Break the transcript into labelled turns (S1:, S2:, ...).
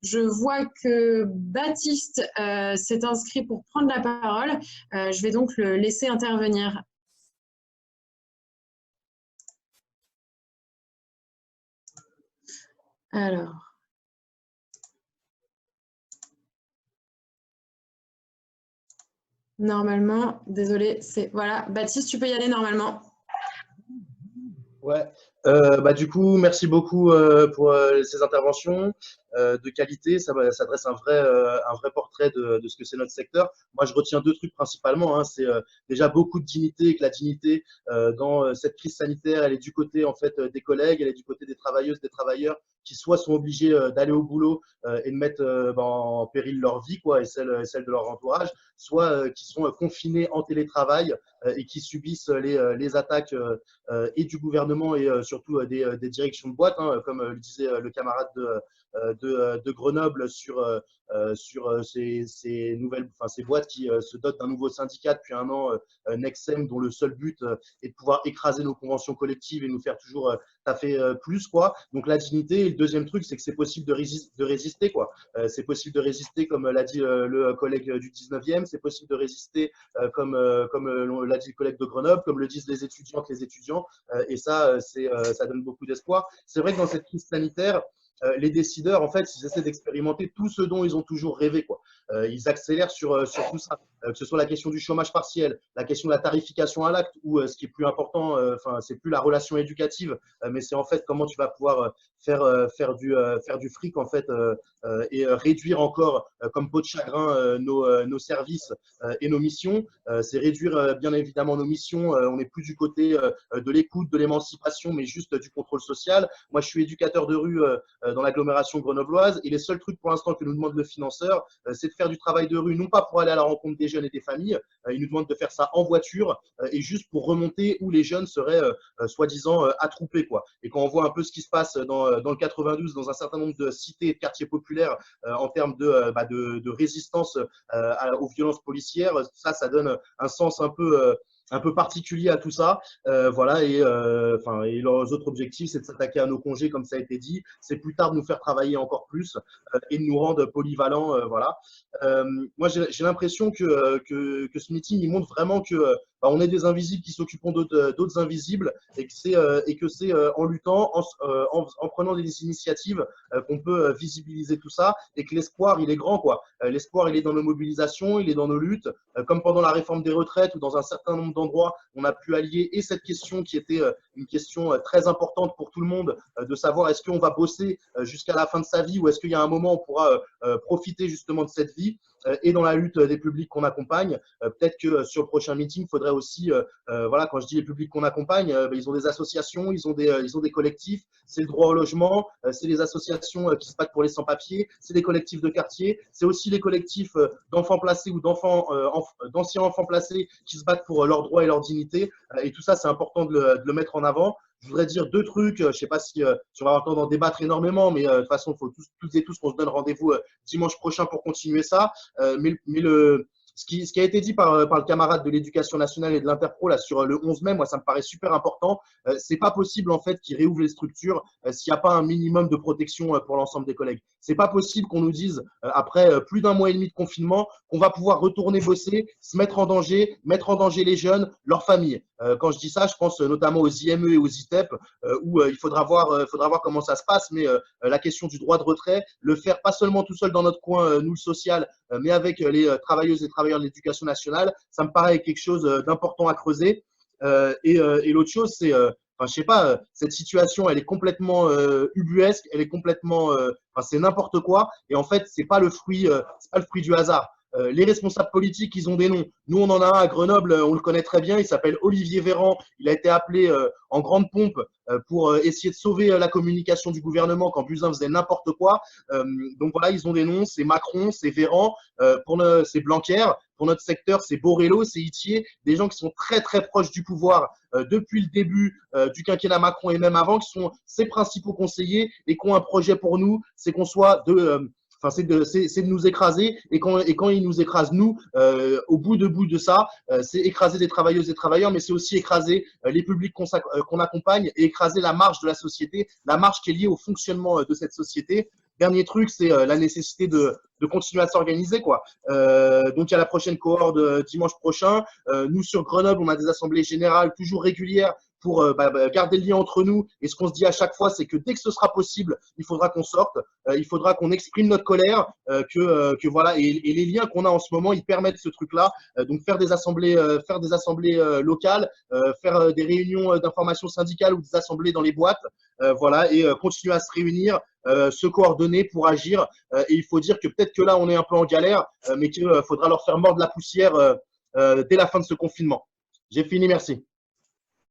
S1: je vois que Baptiste s'est inscrit pour prendre la parole. Je vais donc le laisser intervenir. Alors. Normalement, désolé, c'est… Voilà, Baptiste, tu peux y aller normalement.
S2: Ouais. Du coup, merci beaucoup pour ces interventions de qualité. Ça dresse un vrai portrait de ce que c'est notre secteur. Moi, je retiens deux trucs principalement. Hein. C'est déjà beaucoup de dignité, et que la dignité dans cette crise sanitaire, elle est du côté en fait des collègues, elle est du côté des travailleuses, des travailleurs qui soit sont obligés d'aller au boulot et de mettre en péril leur vie, quoi, et celle de leur entourage, soit qui sont confinés en télétravail et qui subissent les attaques et du gouvernement et surtout des directions de boîte, hein, comme le disait le camarade de Grenoble sur ces nouvelles, enfin ces boîtes qui se dotent d'un nouveau syndicat depuis un an, Nexem, dont le seul but est de pouvoir écraser nos conventions collectives et nous faire toujours taffer plus, quoi. Donc la dignité. Et le deuxième truc, c'est que c'est possible de résister, quoi. C'est possible de résister, comme l'a dit le collègue du 19e, c'est possible de résister comme l'a dit le collègue de Grenoble, comme le disent les étudiantes, les étudiants, et ça, ça donne beaucoup d'espoir. C'est vrai que dans cette crise sanitaire, les décideurs, en fait, ils essaient d'expérimenter tout ce dont ils ont toujours rêvé, quoi. Ils accélèrent sur tout ça, que ce soit la question du chômage partiel, la question de la tarification à l'acte, ou ce qui est plus important, c'est plus la relation éducative, mais c'est en fait comment tu vas pouvoir faire du fric, en fait, et réduire encore, comme peau de chagrin, nos services et nos missions. C'est réduire bien évidemment nos missions. On n'est plus du côté de l'écoute, de l'émancipation, mais juste du contrôle social. Moi, je suis éducateur de rue dans l'agglomération grenobloise, et les seuls trucs pour l'instant que nous demande le financeur, c'est de faire du travail de rue, non pas pour aller à la rencontre des jeunes et des familles, il nous demande de faire ça en voiture et juste pour remonter où les jeunes seraient soi-disant attroupés, quoi. Et quand on voit un peu ce qui se passe dans le 92, dans un certain nombre de cités et de quartiers populaires en termes de résistance aux violences policières, ça donne un sens un peu particulier à tout ça, voilà, et leurs autres objectifs, c'est de s'attaquer à nos congés, comme ça a été dit, c'est plus tard de nous faire travailler encore plus et de nous rendre polyvalents, voilà. Moi, j'ai l'impression que ce meeting, il montre vraiment que on est des invisibles qui s'occupent d'autres invisibles, et que c'est en luttant, en prenant des initiatives qu'on peut visibiliser tout ça, et que l'espoir, il est grand, quoi. L'espoir, il est dans nos mobilisations, il est dans nos luttes, comme pendant la réforme des retraites, ou dans un certain nombre d'endroits, on a pu allier et cette question qui était une question très importante pour tout le monde, de savoir est-ce qu'on va bosser jusqu'à la fin de sa vie, ou est-ce qu'il y a un moment où on pourra profiter justement de cette vie, et dans la lutte des publics qu'on accompagne. Peut-être que sur le prochain meeting, il faudrait aussi, voilà, quand je dis les publics qu'on accompagne, ils ont des associations, ils ont des collectifs, c'est le droit au logement, c'est les associations qui se battent pour les sans-papiers, c'est les collectifs de quartier, c'est aussi les collectifs d'enfants placés ou d'anciens enfants placés qui se battent pour leurs droits et leur dignité, et tout ça, c'est important de le mettre en avant. Je voudrais dire deux trucs, je ne sais pas si on va avoir le temps d'en débattre énormément, mais de toute façon, il faut toutes et tous qu'on se donne rendez-vous dimanche prochain pour continuer ça. Ce qui a été dit par le camarade de l'Éducation nationale et de l'Interpro là sur le 11 mai, moi ça me paraît super important. C'est pas possible en fait qu'ils réouvrent les structures s'il n'y a pas un minimum de protection pour l'ensemble des collègues. C'est pas possible qu'on nous dise après plus d'un mois et demi de confinement qu'on va pouvoir retourner bosser, se mettre en danger les jeunes, leurs familles. Quand je dis ça, je pense notamment aux IME et aux ITEP où il faudra voir comment ça se passe, mais la question du droit de retrait, le faire pas seulement tout seul dans notre coin, nous le social, mais avec les travailleuses et travailleurs de l'éducation nationale, ça me paraît quelque chose d'important à creuser. Et l'autre chose, c'est, je sais pas, cette situation, elle est complètement ubuesque, elle est complètement, c'est n'importe quoi. Et en fait, c'est pas le fruit du hasard. Les responsables politiques, ils ont des noms. Nous, on en a un à Grenoble, on le connaît très bien, il s'appelle Olivier Véran. Il a été appelé en grande pompe pour essayer de sauver la communication du gouvernement quand Buzyn faisait n'importe quoi. Donc voilà, ils ont des noms, c'est Macron, c'est Véran, c'est Blanquer. Pour notre secteur, c'est Borrello, c'est Itier, des gens qui sont très très proches du pouvoir depuis le début du quinquennat Macron et même avant, qui sont ses principaux conseillers et qui ont un projet pour nous, c'est qu'on soit c'est de nous écraser, et quand ils nous écrasent, nous, au bout de ça, c'est écraser des travailleuses et travailleurs, mais c'est aussi écraser les publics qu'on accompagne, et écraser la marge de la société, la marge qui est liée au fonctionnement de cette société. dernier truc, c'est la nécessité de continuer à s'organiser, quoi. Donc, il y a la prochaine cohorte dimanche prochain. Nous, sur Grenoble, on a des assemblées générales toujours régulières pour garder le lien entre nous. Et ce qu'on se dit à chaque fois, c'est que dès que ce sera possible, il faudra qu'on sorte, il faudra qu'on exprime notre colère, que voilà. Et les liens qu'on a en ce moment, ils permettent ce truc-là. Donc, faire des assemblées locales, faire des réunions d'information syndicale ou des assemblées dans les boîtes, voilà, et continuer à se réunir, se coordonner pour agir. Et il faut dire que peut-être que là, on est un peu en galère, mais qu'il faudra leur faire mordre la poussière dès la fin de ce confinement. J'ai fini, merci.